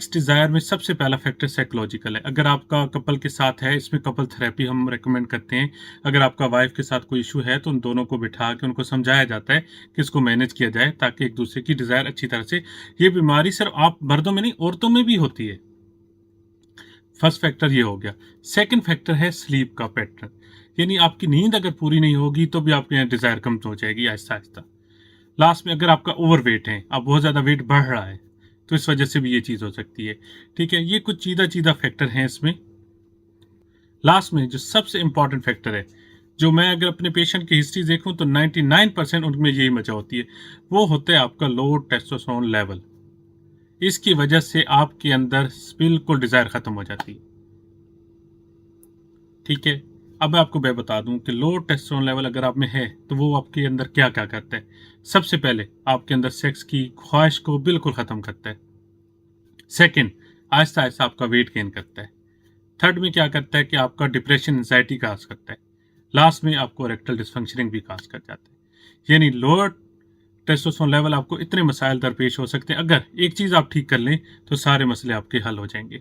Sex desire में सबसे पहला फैक्टर साइकोलॉजिकल है। अगर आपका कपल के साथ है, इसमें कपल थेरेपी हम रिकमेंड करते हैं। अगर आपका वाइफ के साथ कोई इशू है तो उन दोनों को बिठा के उनको समझाया जाता है कि इसको मैनेज किया जाए ताकि एक दूसरे की डिज़ायर अच्छी तरह से, ये बीमारी सिर्फ आप मर्दों में नहीं औरतों में भी होती है। फर्स्ट फैक्टर ये हो गया। सेकंड फैक्टर है स्लीप का पैटर्न, यानी आपकी नींद अगर पूरी नहीं होगी तो भी आपके डिज़ायर कम हो जाएगी आहिस्ता आहिस्ता। लास्ट में अगर आपका ओवरवेट है, आप बहुत ज़्यादा वेट बढ़ रहा है, तो इस वजह से भी ये चीज़ हो सकती है। ठीक है, ये कुछ सीधा सीधा फैक्टर हैं इसमें। लास्ट में जो सबसे इंपॉर्टेंट फैक्टर है, जो मैं अगर अपने पेशेंट की हिस्ट्री देखूं तो 99% उनमें यही वजह होती है, वो होता है आपका लो टेस्टोस्टेरोन लेवल। इसकी वजह से आपके अंदर बिल्कुल डिज़ायर ख़त्म हो जाती है। ठीक है, अब मैं बता दूं कि लो टेस्टोस्टेरोन लेवल अगर आप में है तो वो आपके अंदर क्या क्या करता है। सबसे पहले आपके अंदर सेक्स की ख्वाहिश को बिल्कुल ख़त्म करता है। सेकंड, आहिस्ता आहिस्ता आपका वेट गेन करता है। थर्ड में क्या करता है कि आपका डिप्रेशन एंजाइटी काज करता है। लास्ट में आपको रेक्टल डिसफंक्शनिंग भी काज कर जाता है। यानी लोअर टेस्टोस्टेरोन लेवल आपको इतने मसाइल दरपेश हो सकते हैं, अगर एक चीज़ आप ठीक कर लें तो सारे मसले आपके हल हो जाएंगे।